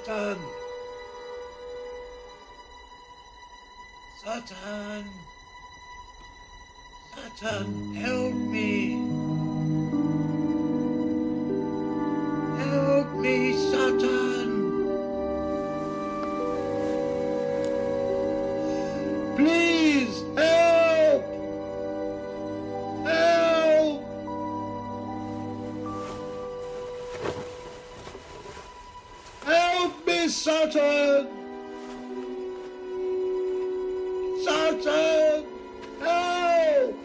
Satan! Satan! Satan, help me! Help me, Satan! Please, help! Help! Help me, Satan! Satan! Help!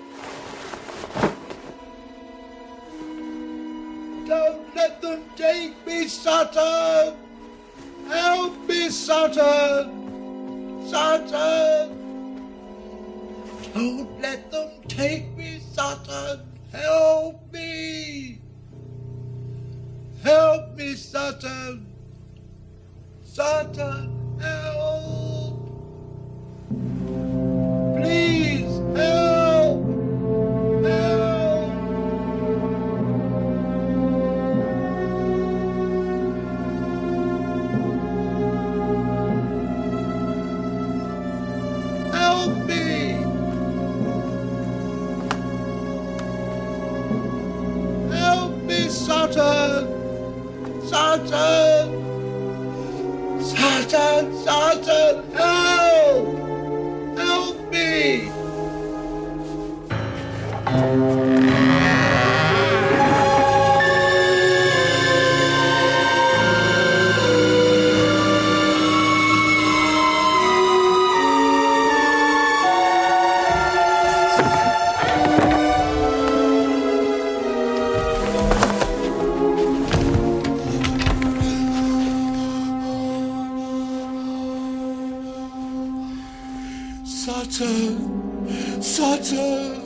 Don't let them take me, Satan! Help me, Satan! Satan! Don't let them take me, Satan! Help me! Help me, Satan! Satan, help! Please, help! Help! Help me! Help me, Satan! Satan! Satan! Satan! Help! Help me! Satan! Satan!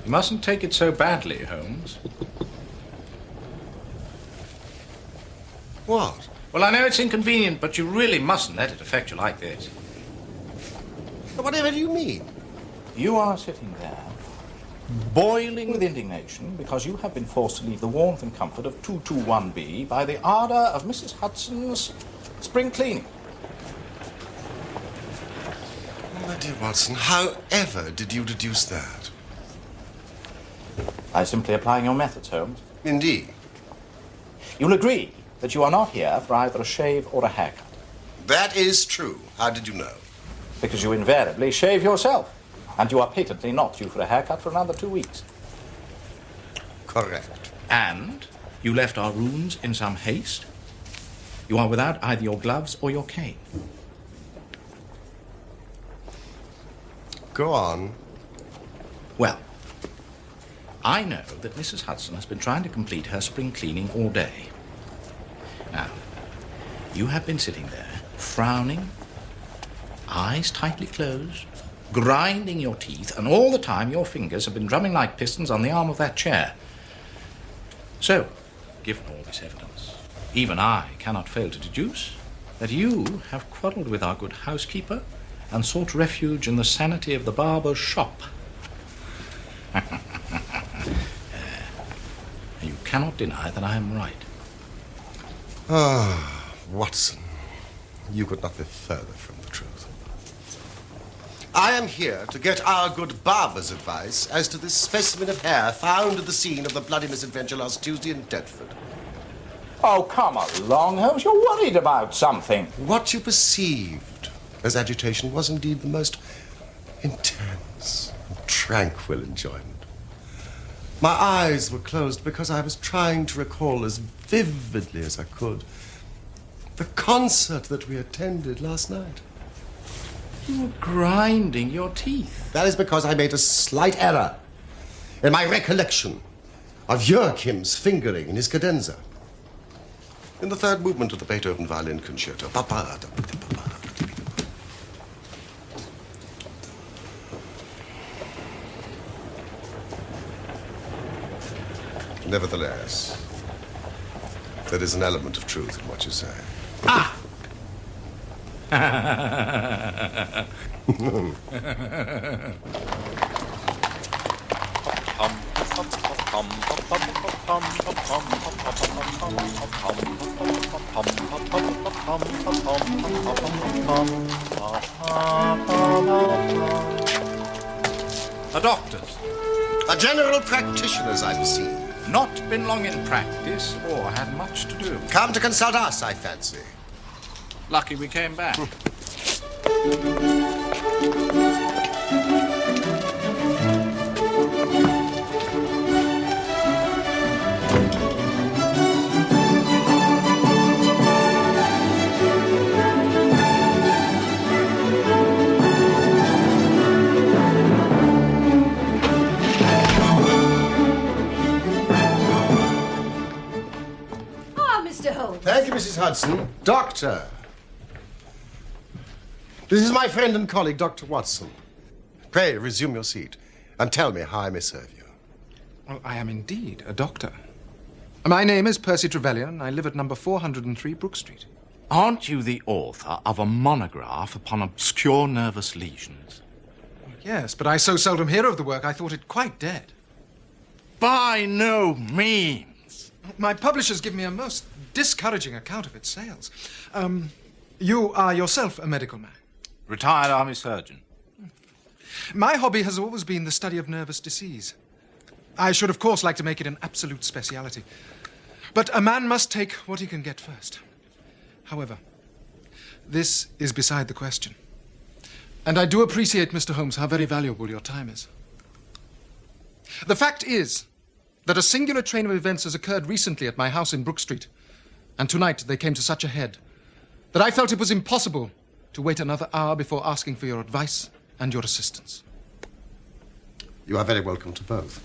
You mustn't take it so badly, Holmes. What? Well, I know it's inconvenient, but you really mustn't let it affect you like this. Whatever do you mean? You are sitting there, boiling with indignation because you have been forced to leave the warmth and comfort of 221B by the ardour of Mrs. Hudson's spring cleaning. My dear Watson, however did you deduce that? By simply applying your methods, Holmes. Indeed. You'll agree that you are not here for either a shave or a haircut. That is true. How did you know? Because you invariably shave yourself. And you are patently not due for a haircut for another 2 weeks. Correct. And you left our rooms in some haste. You are without either your gloves or your cane. Go on. Well, I know that Mrs. Hudson has been trying to complete her spring cleaning all day. Now, you have been sitting there, frowning, eyes tightly closed, grinding your teeth, and all the time your fingers have been drumming like pistons on the arm of that chair. So, given all this evidence, even I cannot fail to deduce that you have quarrelled with our good housekeeper and sought refuge in the sanity of the barber's shop. You cannot deny that I am right. Ah, Watson, you could not be further from the truth. I am here to get our good barber's advice as to this specimen of hair found at the scene of the bloody misadventure last Tuesday in Deptford. Oh, come along, Holmes. You're worried about something. What you perceived as agitation was indeed the most intense and tranquil enjoyment. My eyes were closed because I was trying to recall as vividly as I could the concert that we attended last night. You were grinding your teeth. That is because I made a slight error in my recollection of Joachim's fingering in his cadenza. In the third movement of the Beethoven Violin Concerto. Nevertheless, there is an element of truth in what you say. Ah! A doctor's. A general practitioner's, I perceive. Not been long in practice or had much to do. Come to consult us, I fancy. Lucky we came back. Mr. Holmes. Thank you, Mrs. Hudson. Doctor. This is my friend and colleague, Dr. Watson. Pray, resume your seat and tell me how I may serve you. Well, I am indeed a doctor. My name is Percy Trevelyan. I live at number 403 Brook Street. Aren't you the author of a monograph upon obscure nervous lesions? Yes, but I so seldom hear of the work, I thought it quite dead. By no means. My publishers give me a most discouraging account of its sales. You are yourself a medical man. Retired army surgeon. My hobby has always been the study of nervous disease. I should, of course, like to make it an absolute speciality. But a man must take what he can get first. However, this is beside the question. And I do appreciate, Mr. Holmes, how very valuable your time is. The fact is that a singular train of events has occurred recently at my house in Brook Street, and tonight they came to such a head that I felt it was impossible to wait another hour before asking for your advice and your assistance. You are very welcome to both.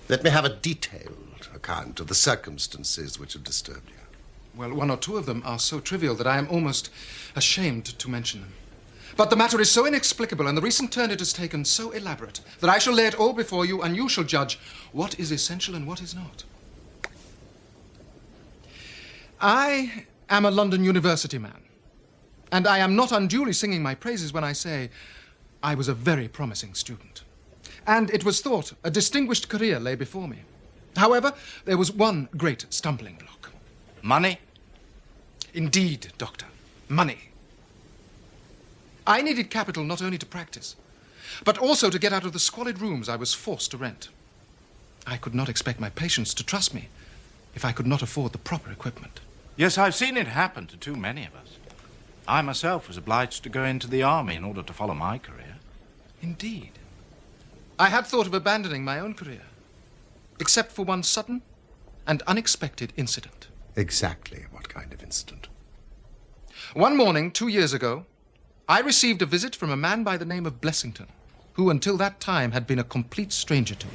Let me have a detailed account of the circumstances which have disturbed you. Well, one or two of them are so trivial that I am almost ashamed to mention them. But the matter is so inexplicable, and the recent turn it has taken so elaborate, that I shall lay it all before you, and you shall judge what is essential and what is not. I am a London University man, and I am not unduly singing my praises when I say I was a very promising student. And it was thought a distinguished career lay before me. However, there was one great stumbling block. Money? Indeed, Doctor, money. I needed capital not only to practice, but also to get out of the squalid rooms I was forced to rent. I could not expect my patients to trust me if I could not afford the proper equipment. Yes, I've seen it happen to too many of us. I myself was obliged to go into the army in order to follow my career. Indeed. I had thought of abandoning my own career, except for one sudden and unexpected incident. Exactly what kind of incident? One morning, 2 years ago, I received a visit from a man by the name of Blessington, who until that time had been a complete stranger to me.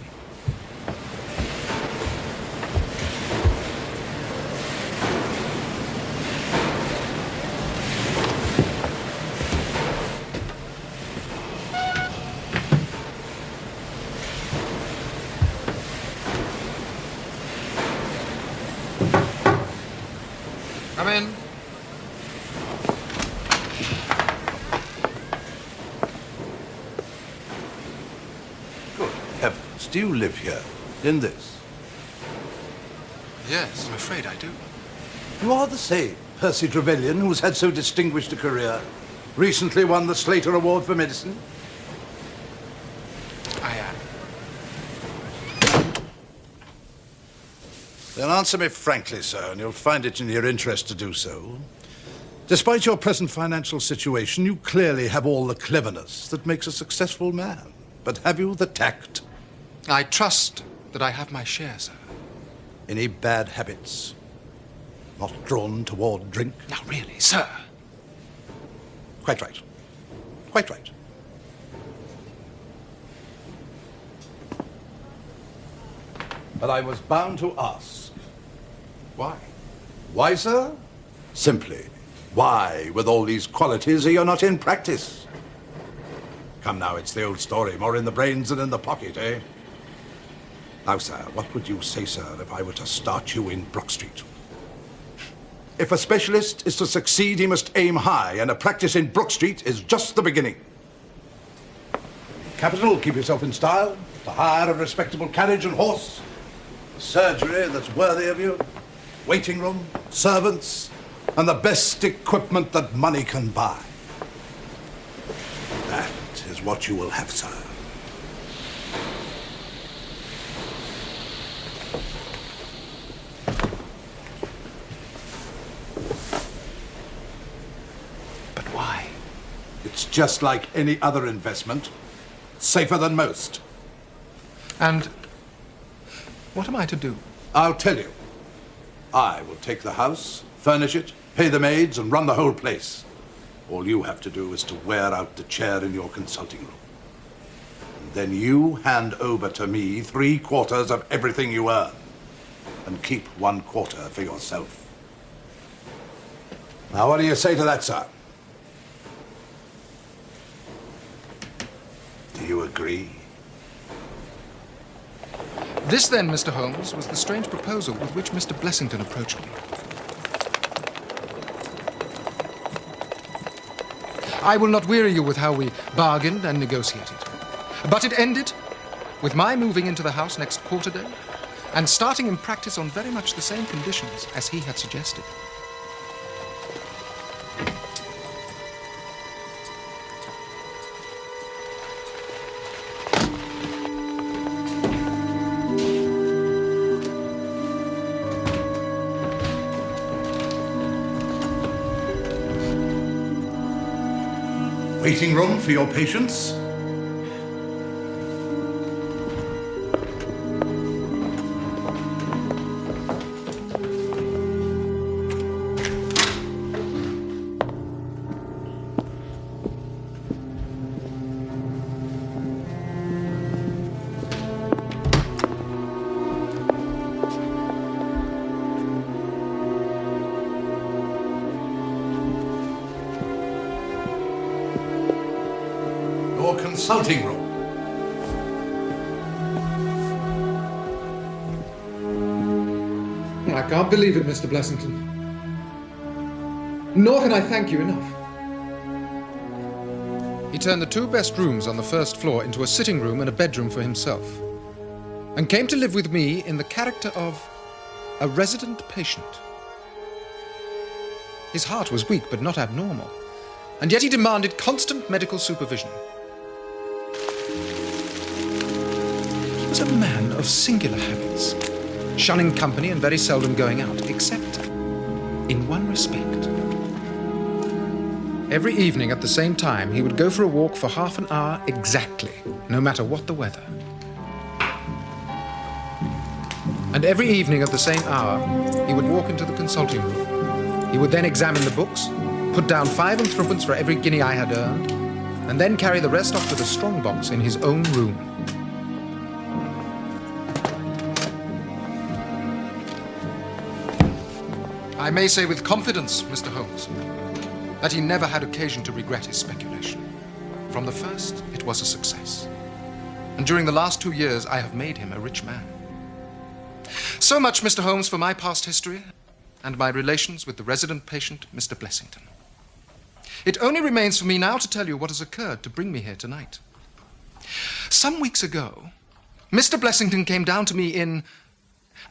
Come in. Good heavens, do you live here, in this? Yes, I'm afraid I do. You are the same Percy Trevelyan who's had so distinguished a career. Recently won the Slater Award for Medicine. I am. Then answer me frankly, sir, and you'll find it in your interest to do so. Despite your present financial situation, you clearly have all the cleverness that makes a successful man. But have you the tact? I trust that I have my share, sir. Any bad habits? Not drawn toward drink? Now, really, sir. Quite right. Quite right. but I was bound to ask. Why? Why, sir? Simply, why, with all these qualities, are you not in practice? Come now, it's the old story, more in the brains than in the pocket, eh? Now, sir, what would you say, sir, if I were to start you in Brook Street? If a specialist is to succeed, he must aim high, and a practice in Brook Street is just the beginning. Capital, keep yourself in style, to hire a respectable carriage and horse, a surgery that's worthy of you, waiting room, servants, and the best equipment that money can buy. That is what you will have, sir. But why? It's just like any other investment. Safer than most. And what am I to do? I'll tell you. I will take the house, furnish it, pay the maids, and run the whole place. All you have to do is to wear out the chair in your consulting room. And then you hand over to me 3/4 of everything you earn. And keep 1/4 for yourself. Now, what do you say to that, sir? Do you agree? This, then, Mr. Holmes, was the strange proposal with which Mr. Blessington approached me. I will not weary you with how we bargained and negotiated. But it ended with my moving into the house next quarter day and starting in practice on very much the same conditions as he had suggested. Waiting room for your patients? Your consulting room. I can't believe it, Mr. Blessington. Nor can I thank you enough. He turned the 2 best rooms on the first floor into a sitting room and a bedroom for himself, and came to live with me in the character of a resident patient. His heart was weak but not abnormal, and yet he demanded constant medical supervision. He was a man of singular habits, shunning company and very seldom going out, except in one respect. Every evening at the same time, he would go for a walk for half an hour exactly, no matter what the weather. And every evening at the same hour, he would walk into the consulting room. He would then examine the books, put down 5 and 3 for every guinea I had earned, and then carry the rest off to the strong box in his own room. I may say with confidence, Mr. Holmes, that he never had occasion to regret his speculation. From the first, it was a success. And during the last 2 years, I have made him a rich man. So much, Mr. Holmes, for my past history and my relations with the resident patient, Mr. Blessington. It only remains for me now to tell you what has occurred to bring me here tonight. Some weeks ago, Mr. Blessington came down to me in,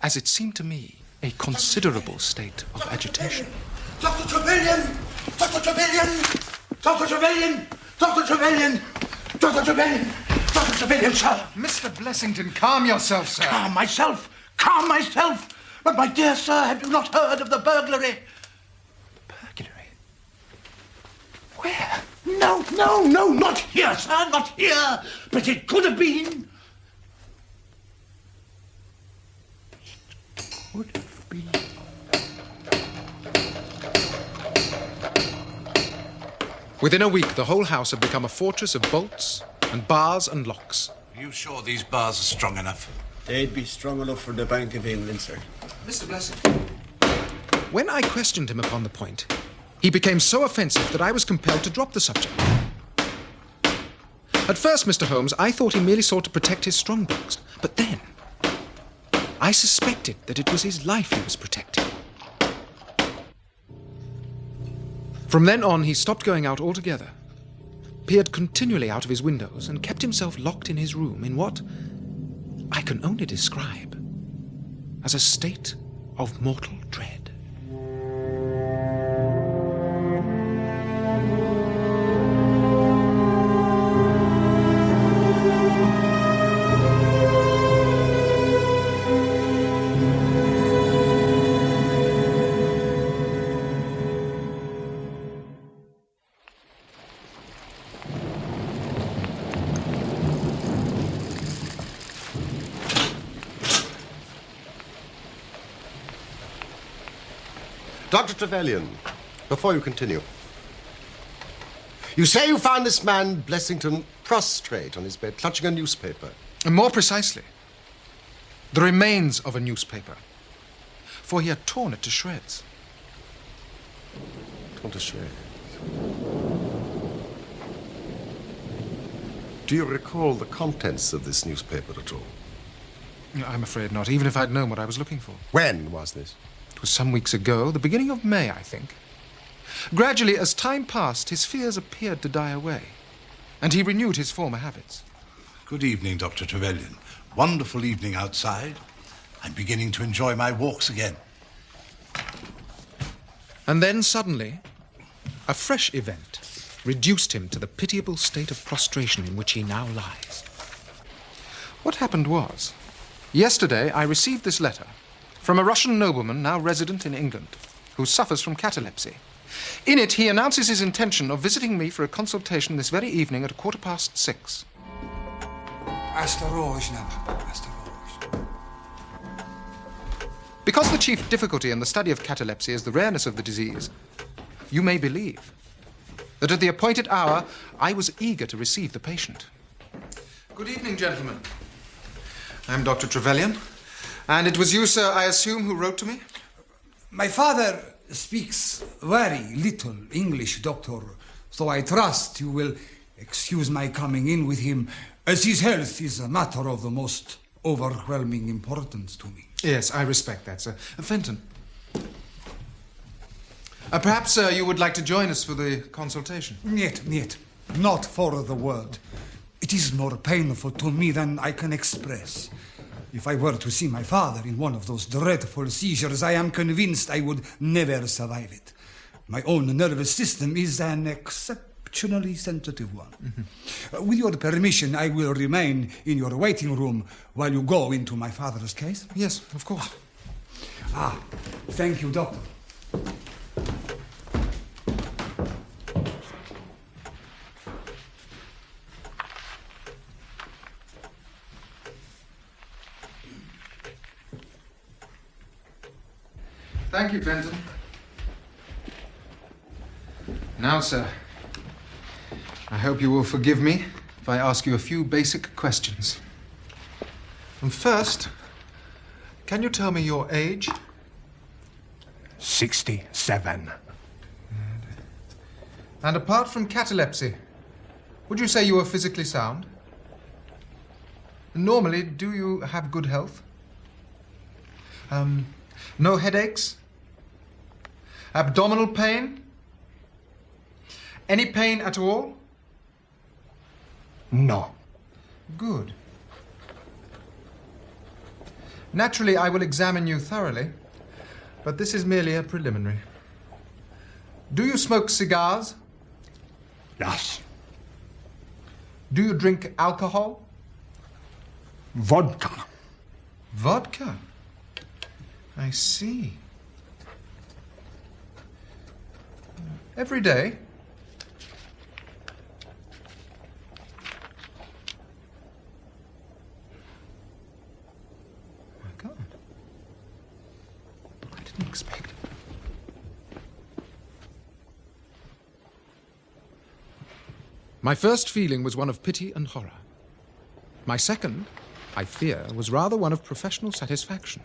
as it seemed to me, a considerable state of agitation. Dr. Trevelyan! Dr. Trevelyan! Dr. Trevelyan! Dr. Trevelyan! Dr. Trevelyan! Dr. Trevelyan, sir! Mr. Blessington, calm yourself, sir. Calm myself! Calm myself! But, my dear sir, have you not heard of the burglary? Burglary? Where? No, not here, sir, not here. But it could have been. It could have been. Within a week, the whole house had become a fortress of bolts and bars and locks. Are you sure these bars are strong enough? They'd be strong enough for the Bank of England, sir. Mr. Blessing. When I questioned him upon the point, he became so offensive that I was compelled to drop the subject. At first, Mr. Holmes, I thought he merely sought to protect his strongbox. But then, I suspected that it was his life he was protecting. From then on, he stopped going out altogether, peered continually out of his windows, and kept himself locked in his room in what I can only describe as a state of mortal dread. Dr. Trevelyan, before you continue, you say you found this man, Blessington, prostrate on his bed, clutching a newspaper. And more precisely, the remains of a newspaper, for he had torn it to shreds. Torn to shreds? Do you recall the contents of this newspaper at all? I'm afraid not, even if I'd known what I was looking for. When was this? It was some weeks ago, the beginning of May, I think. Gradually, as time passed, his fears appeared to die away, and he renewed his former habits. Good evening, Dr. Trevelyan. Wonderful evening outside. I'm beginning to enjoy my walks again. And then, suddenly, a fresh event reduced him to the pitiable state of prostration in which he now lies. What happened was, yesterday I received this letter from a Russian nobleman now resident in England, who suffers from catalepsy. In it, he announces his intention of visiting me for a consultation this very evening at 6:15. Because the chief difficulty in the study of catalepsy is the rareness of the disease, you may believe that at the appointed hour, I was eager to receive the patient. Good evening, gentlemen. I'm Dr. Trevelyan. And it was you, sir, I assume, who wrote to me? My father speaks very little English, Doctor, so I trust you will excuse my coming in with him, as his health is a matter of the most overwhelming importance to me. Yes, I respect that, sir. Fenton. Perhaps you would like to join us for the consultation? Niet, not for the world. It is more painful to me than I can express. If I were to see my father in one of those dreadful seizures, I am convinced I would never survive it. My own nervous system is an exceptionally sensitive one. Mm-hmm. With your permission, I will remain in your waiting room while you go into my father's case. Yes, of course. Thank you, Doctor. Thank you, Fenton. Now, sir, I hope you will forgive me if I ask you a few basic questions. And first, can you tell me your age? 67. And apart from catalepsy, would you say you are physically sound? Normally, do you have good health? No headaches? Abdominal pain? Any pain at all? No. Good. Naturally, I will examine you thoroughly, but this is merely a preliminary. Do you smoke cigars? Yes. Do you drink alcohol? Vodka. Vodka? I see. Every day? My God. I didn't expect it. My first feeling was one of pity and horror. My second I fear, was rather one of professional satisfaction.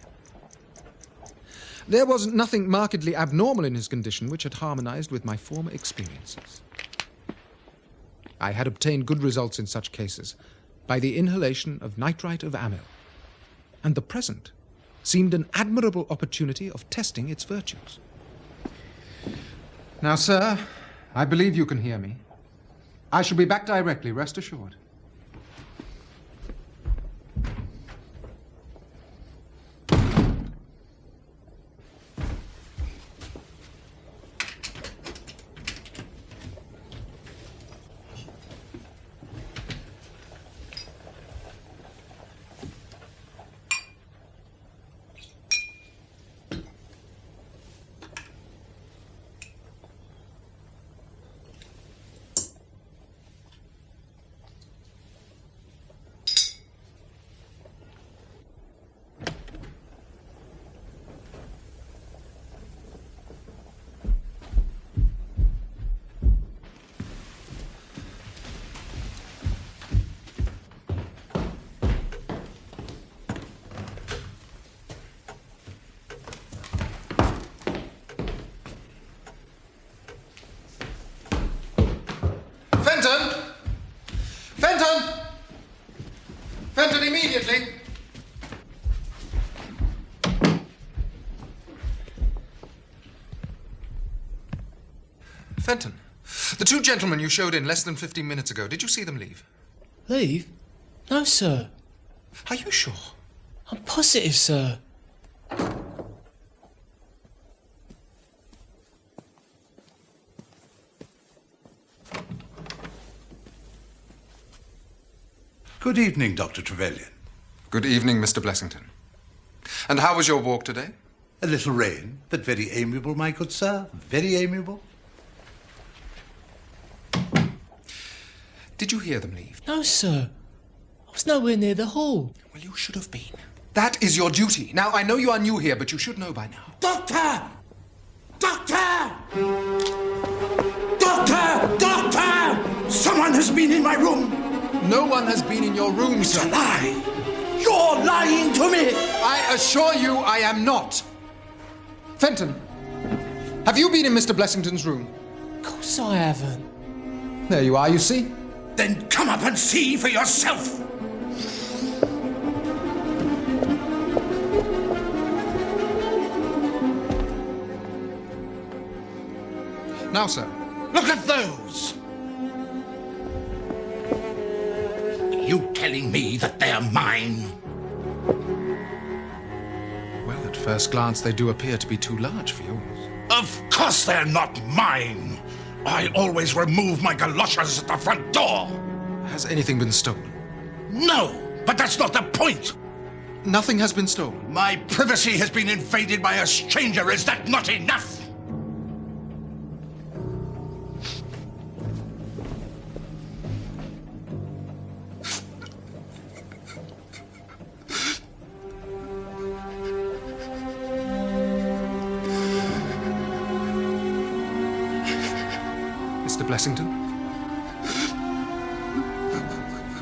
There was nothing markedly abnormal in his condition which had harmonized with my former experiences. I had obtained good results in such cases by the inhalation of nitrite of amyl, and the present seemed an admirable opportunity of testing its virtues. Now, sir, I believe you can hear me. I shall be back directly, rest assured. Fenton, immediately! Fenton, the two gentlemen you showed in less than 15 minutes ago, did you see them leave? Leave? No, sir. Are you sure? I'm positive, sir. Good evening, Dr. Trevelyan. Good evening, Mr. Blessington. And how was your walk today? A little rain, but very amiable, my good sir. Very amiable. Did you hear them leave? No, sir. I was nowhere near the hall. Well, you should have been. That is your duty. Now, I know you are new here, but you should know by now. Doctor! Doctor! Doctor! Doctor! Someone has been in my room! No one has been in your room, sir. It's a lie! You're lying to me! I assure you I am not. Fenton, have you been in Mr. Blessington's room? Of course I haven't. There you are, you see? Then come up and see for yourself! Now, sir. Look at those! You telling me that they're mine? Well, at first glance, they do appear to be too large for yours. Of course they're not mine! I always remove my galoshes at the front door! Has anything been stolen? No, but that's not the point! Nothing has been stolen. My privacy has been invaded by a stranger. Is that not enough? Mr. Blessington?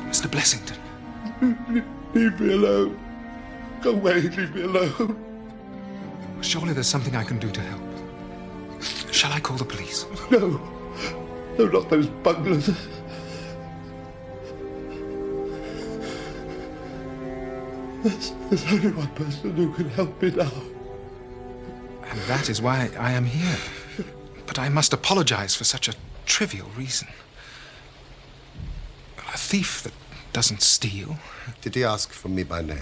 Mr. Blessington? Leave me alone. Go away, leave me alone. Surely there's something I can do to help. Shall I call the police? No. No, not those bunglers. There's only one person who can help me now. And that is why I am here. But I must apologize for such a trivial reason. A thief that doesn't steal. Did he ask for me by name?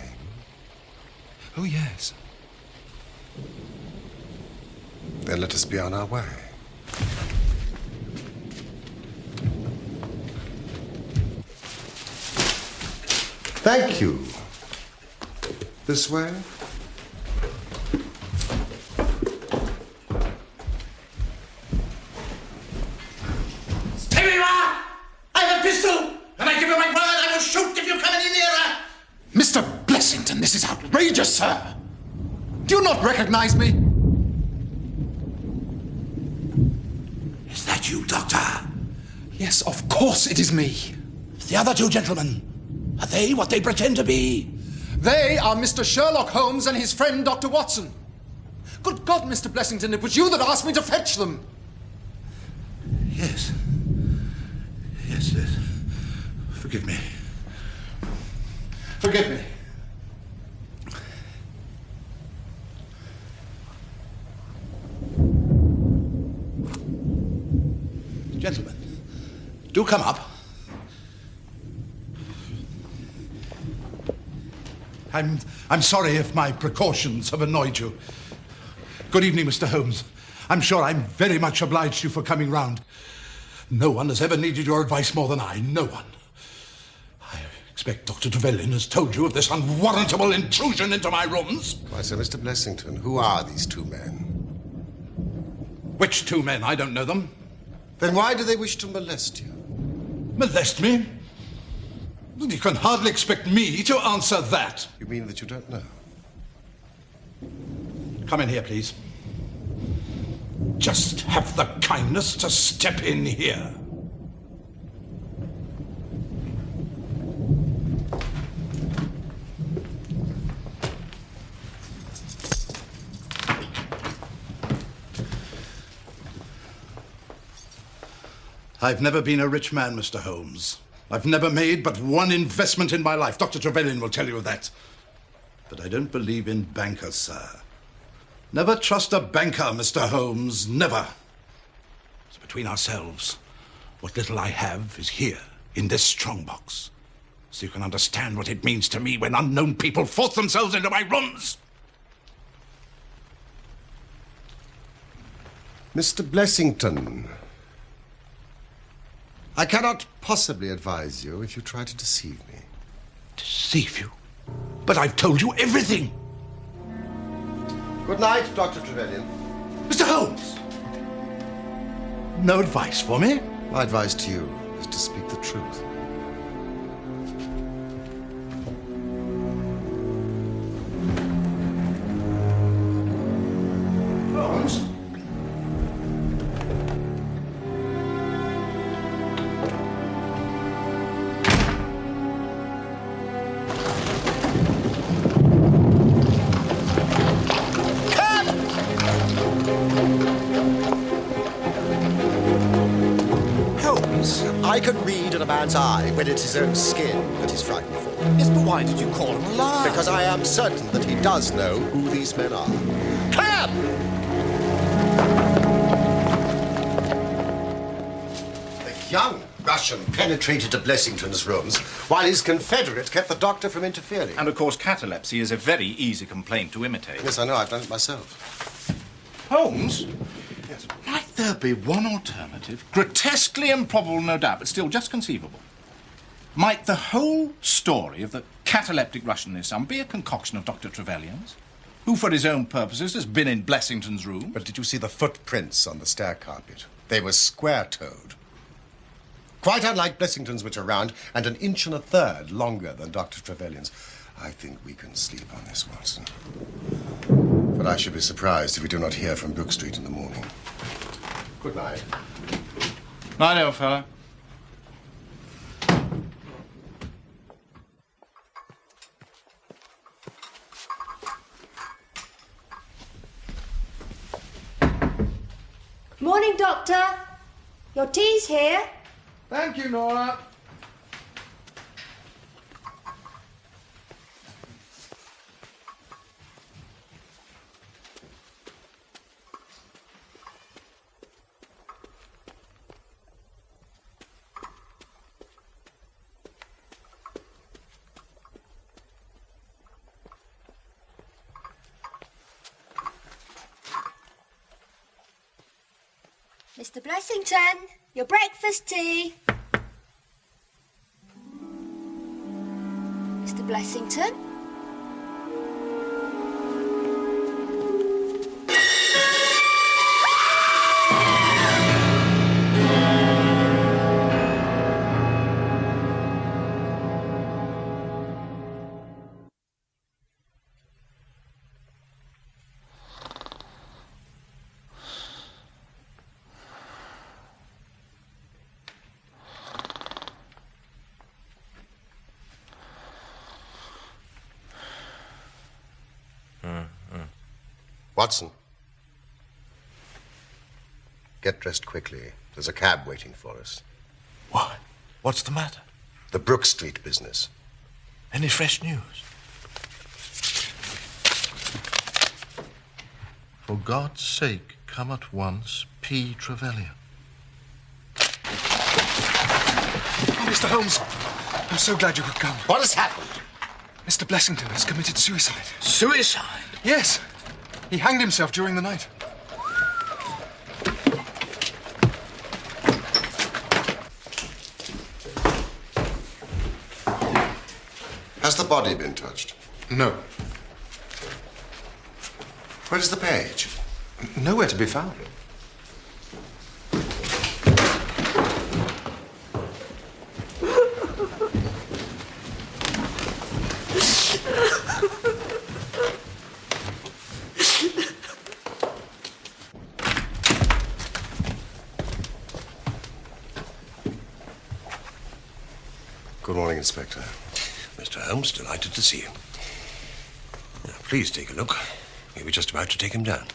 Oh, yes. Then let us be on our way. Thank you. This way? Mr. Blessington, this is outrageous, sir. Do you not recognize me? Is that you, Doctor? Yes, of course it is me. The other two gentlemen, are they what they pretend to be? They are Mr. Sherlock Holmes and his friend Dr. Watson. Good God, Mr. Blessington, it was you that asked me to fetch them. Yes. Yes. Forgive me. Forgive me. Gentlemen, do come up. I'm sorry if my precautions have annoyed you. Good evening, Mr. Holmes. I'm sure I'm very much obliged to you for coming round. No one has ever needed your advice more than I. No one. I expect Dr. Trevelyan has told you of this unwarrantable intrusion into my rooms. Why, sir, Mr. Blessington, who are these two men? Which two men? I don't know them. Then why do they wish to molest you? Molest me? You can hardly expect me to answer that. You mean that you don't know? Come in here, please. Just have the kindness to step in here. I've never been a rich man, Mr. Holmes. I've never made but one investment in my life. Dr. Trevelyan will tell you that. But I don't believe in bankers, sir. Never trust a banker, Mr. Holmes. Never. It's between ourselves. What little I have is here, in this strongbox. So you can understand what it means to me when unknown people force themselves into my rooms. Mr. Blessington, I cannot possibly advise you if you try to deceive me. Deceive you? But I've told you everything. Good night, Dr. Trevelyan. Mr. Holmes! No advice for me? My advice to you is to speak the truth. Holmes? I can read in a man's eye when it's his own skin that he's frightened for. Yes, but why did you call him a liar? Because I am certain that he does know who these men are. Cab! The young Russian penetrated to Blessington's rooms while his confederate kept the doctor from interfering. And, of course, catalepsy is a very easy complaint to imitate. Yes, I know. I've done it myself. Holmes? Yes. Might there be one alternative? Grotesquely improbable, no doubt, but still just conceivable. Might the whole story of the cataleptic Russian and his son be a concoction of Dr. Trevelyan's, who, for his own purposes, has been in Blessington's room? But did you see the footprints on the stair carpet? They were square-toed. Quite unlike Blessington's, which are round, and an inch and a third longer than Dr. Trevelyan's. I think we can sleep on this, Watson. But I should be surprised if we do not hear from Brook Street in the morning. Good night. Night, old fellow. Morning, Doctor. Your tea's here. Thank you, Nora. Mr. Blessington, your breakfast tea. Mr. Blessington? Watson. Get dressed quickly. There's a cab waiting for us. Why? What's the matter? The Brook Street business. Any fresh news? For God's sake, come at once, P. Trevelyan. Oh, Mr. Holmes, I'm so glad you could come. What has happened? Mr. Blessington has committed suicide. Suicide? Yes. He hanged himself during the night. Has the body been touched? No. Where is the page? Nowhere to be found. Good morning, Inspector. Mr. Holmes, delighted to see you. Now, please take a look. We were just about to take him down.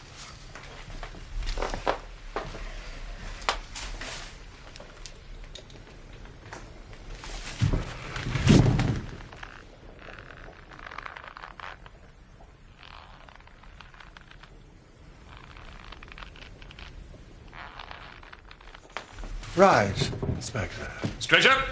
Right, Inspector. Stretcher!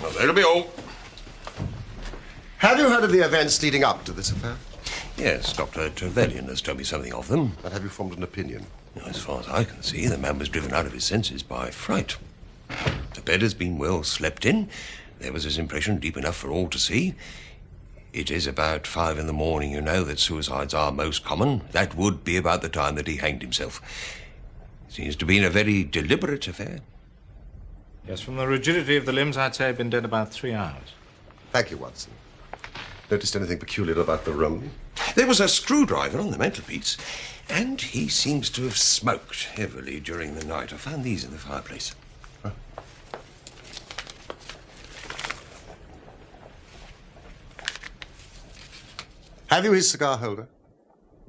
Well, that'll be all. Have you heard of the events leading up to this affair? Yes, Dr. Trevelyan has told me something of them. And have you formed an opinion? As far as I can see, the man was driven out of his senses by fright. The bed has been well slept in. There was his impression deep enough for all to see. It is about 5 in the morning, you know, that suicides are most common. That would be about the time that he hanged himself. Seems to have been a very deliberate affair. Yes, from the rigidity of the limbs, I'd say he'd been dead about 3 hours. Thank you, Watson. Noticed anything peculiar about the room? There was a screwdriver on the mantelpiece, and he seems to have smoked heavily during the night. I found these in the fireplace. Huh? Have you his cigar holder?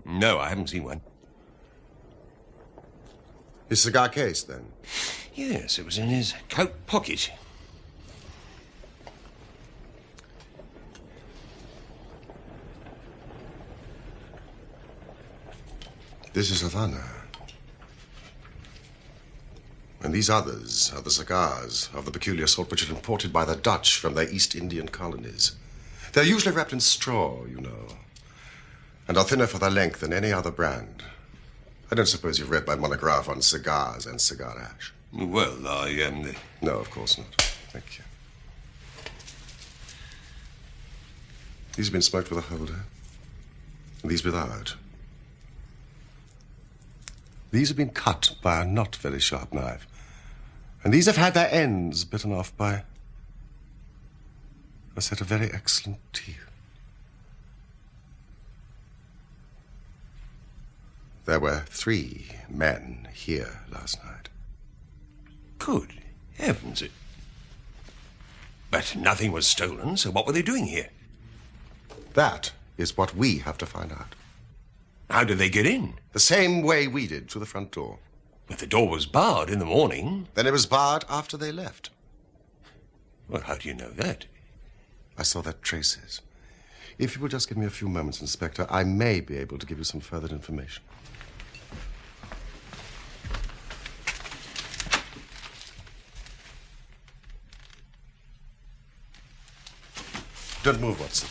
No, I haven't seen one. His cigar case, then? Yes, it was in his coat pocket. This is Havana. And these others are the cigars of the peculiar sort which are imported by the Dutch from their East Indian colonies. They're usually wrapped in straw, you know, and are thinner for their length than any other brand. I don't suppose you've read my monograph on cigars and cigar ash. Well, No, of course not. Thank you. These have been smoked with a holder, and these without. These have been cut by a not very sharp knife, and these have had their ends bitten off by a set of very excellent teeth. There were 3 men here last night. Good heavens. But nothing was stolen, so what were they doing here? That is what we have to find out. How did they get in? The same way we did, through the front door. But the door was barred in the morning. Then it was barred after they left. Well, how do you know that? I saw their traces. If you will just give me a few moments, Inspector, I may be able to give you some further information. Don't move, Watson.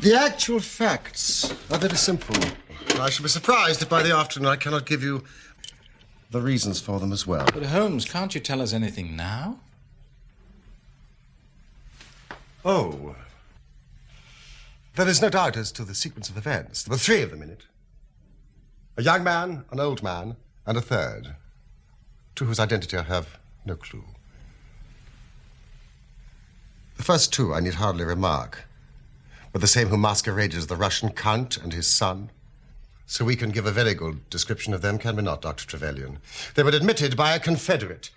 The actual facts are very simple. I shall be surprised if by the afternoon I cannot give you the reasons for them as well. But Holmes, can't you tell us anything now? Oh. There is no doubt as to the sequence of events. There were three of them in it. A young man, an old man, and a third, to whose identity I have no clue. The first two I need hardly remark were the same who masqueraded as the Russian Count and his son. So we can give a very good description of them, can we not, Dr. Trevelyan? They were admitted by a Confederate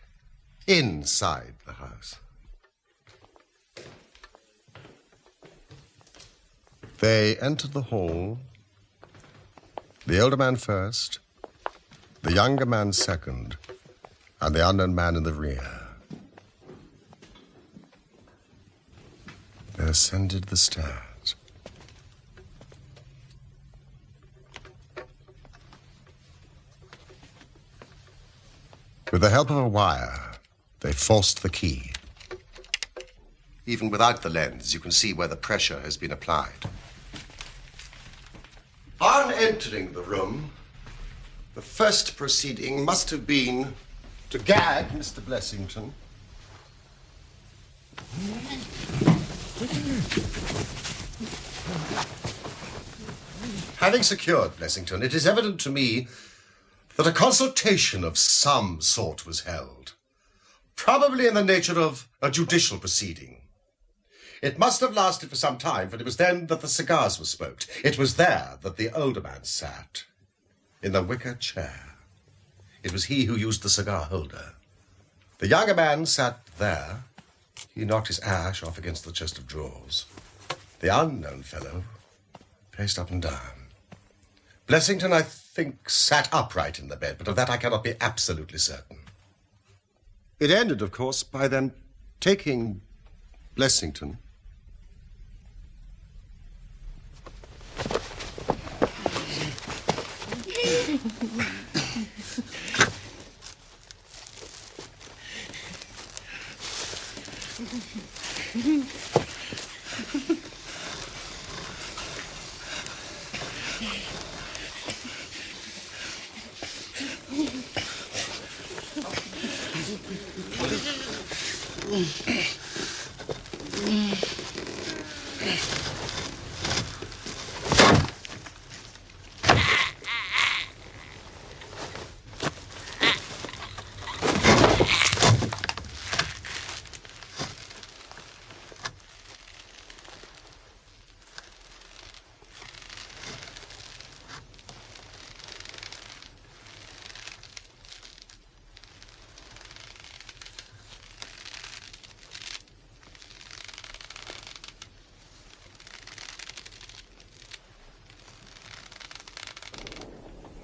inside the house. They entered the hall, the older man first, the younger man second, and the unknown man in the rear. They ascended the stairs. With the help of a wire, they forced the key. Even without the lens, you can see where the pressure has been applied. On entering the room, the first proceeding must have been to gag Mr. Blessington. Having secured Blessington, it is evident to me that a consultation of some sort was held, probably in the nature of a judicial proceeding. It must have lasted for some time, for it was then that the cigars were smoked. It was there that the older man sat, in the wicker chair. It was he who used the cigar holder. The younger man sat there. He knocked his ash off against the chest of drawers. The unknown fellow paced up and down. Blessington, I think, sat upright in the bed, but of that I cannot be absolutely certain. It ended, of course, by them taking Blessington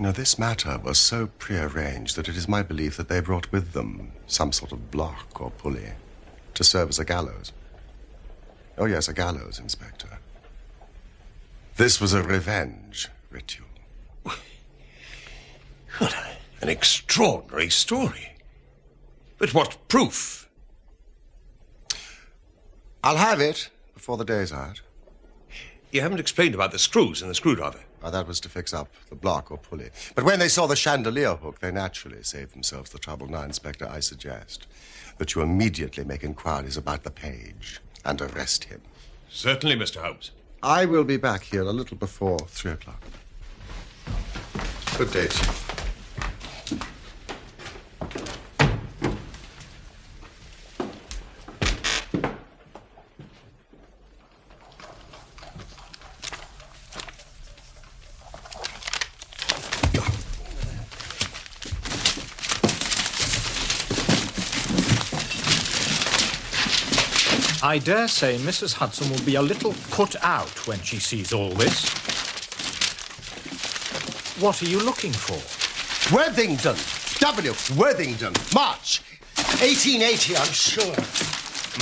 Now, this matter was so prearranged that it is my belief that they brought with them some sort of block or pulley to serve as a gallows. Oh, yes, a gallows, Inspector. This was a revenge ritual. What an extraordinary story. But what proof? I'll have it before the day's out. You haven't explained about the screws and the screwdriver. Oh, that was to fix up the block or pulley. But when they saw the chandelier hook, they naturally saved themselves the trouble. Now, Inspector, I suggest that you immediately make inquiries about the page and arrest him. Certainly, Mr. Holmes. I will be back here a little before 3 o'clock. Good day, Chief. I dare say Mrs. Hudson will be a little put out when she sees all this. What are you looking for? Worthington. W. Worthington. March. 1880, I'm sure.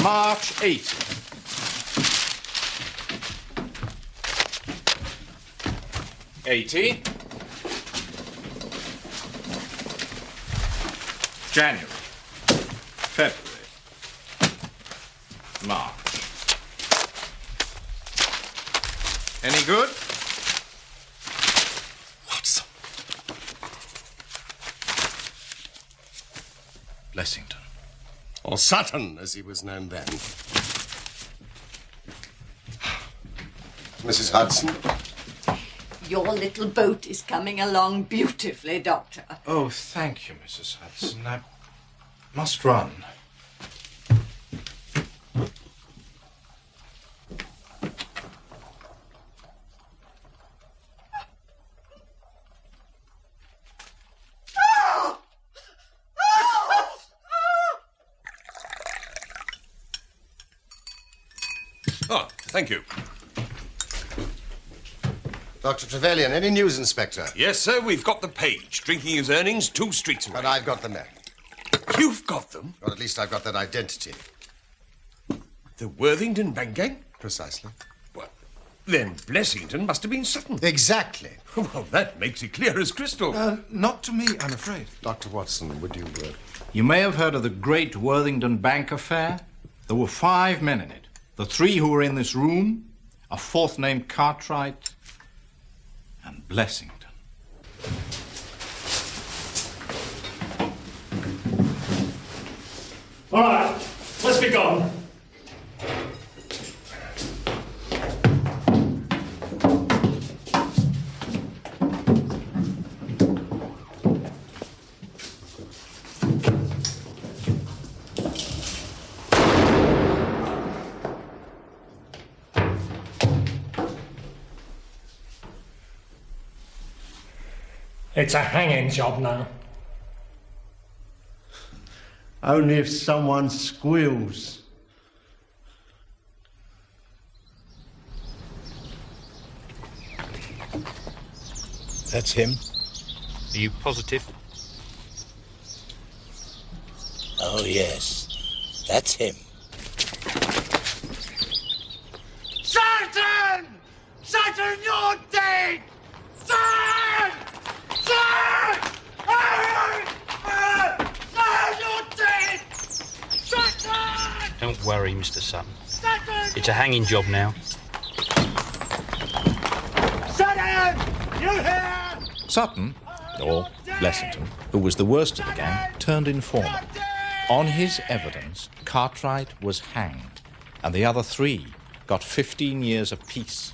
March 80. January. February. March. good? Watson. Blessington. Or Sutton, as he was known then. Mrs. Hudson. Your little boat is coming along beautifully, Doctor. Oh, thank you, Mrs. Hudson. I must run. Oh, thank you. Dr. Trevelyan, any news, Inspector? Yes, sir, we've got the Page, drinking his earnings 2 streets away. And I've got the men. You've got them? Or at least I've got that identity. The Worthington Bank gang? Precisely. Well, then Blessington must have been Sutton. Exactly. Well, that makes it clear as crystal. Not to me, I'm afraid. Dr. Watson, would you... You may have heard of the great Worthington Bank affair. There were 5 men in it. The 3 who were in this room, a 4th named Cartwright, and Blessington. All right, let's be gone. It's a hanging job now. Only if someone squeals. That's him. Are you positive? Oh, yes. That's him. Sutton! Sutton, you're dead! Sutton! Sutton! Sutton, you're dead! Sutton! Don't worry, Mr. Sutton. It's a hanging job now. Sutton! You here? Sutton, or Blessington, who was the worst of the gang, turned informer. On his evidence, Cartwright was hanged, and the other 3 got 15 years apiece.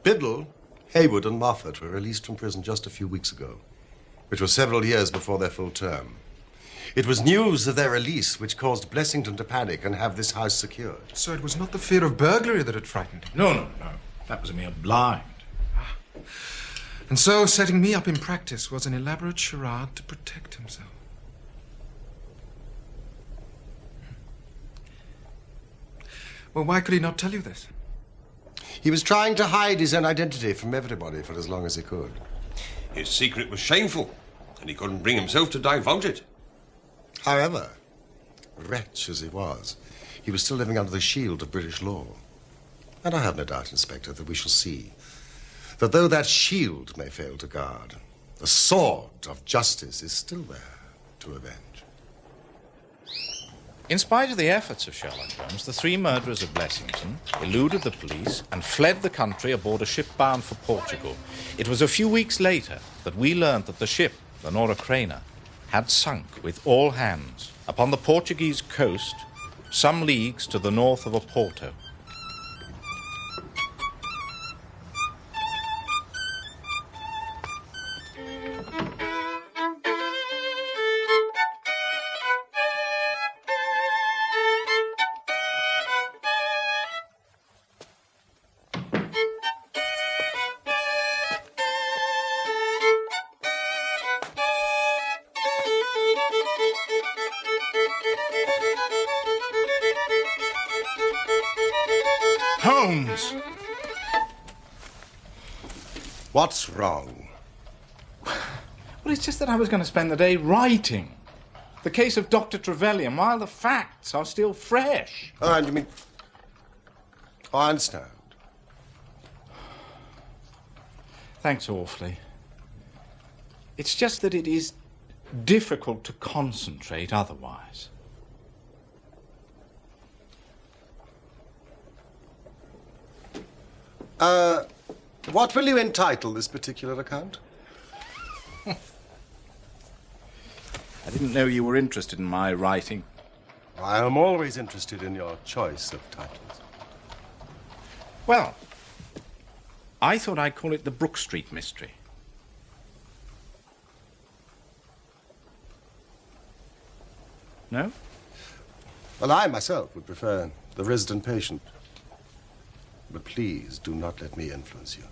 Biddle, Haywood and Moffat were released from prison just a few weeks ago, which was several years before their full term. It was news of their release which caused Blessington to panic and have this house secured. So it was not the fear of burglary that had frightened him? No. That was a mere blind. And so setting me up in practice was an elaborate charade to protect himself. Well, why could he not tell you this? He was trying to hide his own identity from everybody for as long as he could. His secret was shameful, and he couldn't bring himself to divulge it. However, wretch as he was still living under the shield of British law. And I have no doubt, Inspector, that we shall see that though that shield may fail to guard, the sword of justice is still there to avenge. In spite of the efforts of Sherlock Holmes, the 3 murderers of Blessington eluded the police and fled the country aboard a ship bound for Portugal. It was a few weeks later that we learned that the ship, the Nora Crana, had sunk with all hands upon the Portuguese coast, some leagues to the north of Oporto. Holmes! What's wrong? Well, it's just that I was going to spend the day writing the case of Dr. Trevelyan while the facts are still fresh. Oh, and you mean... Oh, I understand. Thanks awfully. It's just that it is difficult to concentrate otherwise. What will you entitle this particular account? I didn't know you were interested in my writing. I am always interested in your choice of titles. Well, I thought I'd call it the Brook Street Mystery. No? Well, I myself would prefer The Resident Patient. But please do not let me influence you.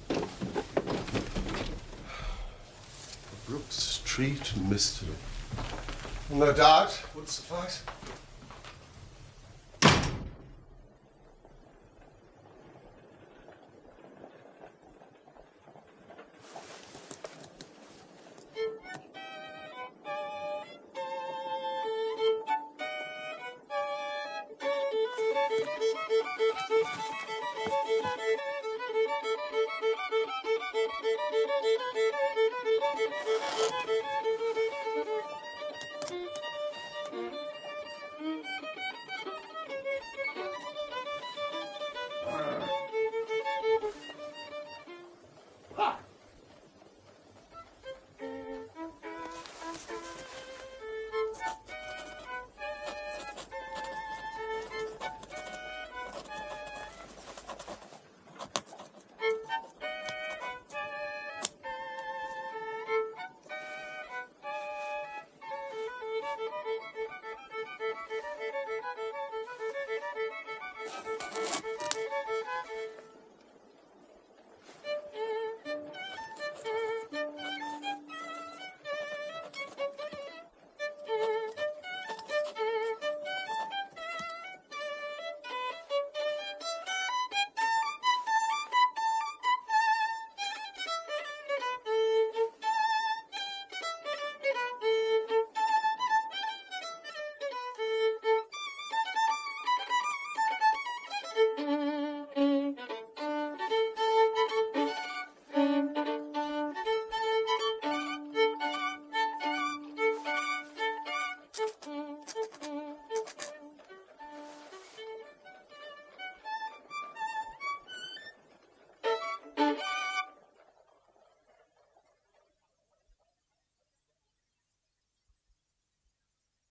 The Brook Street Mystery. No doubt would suffice.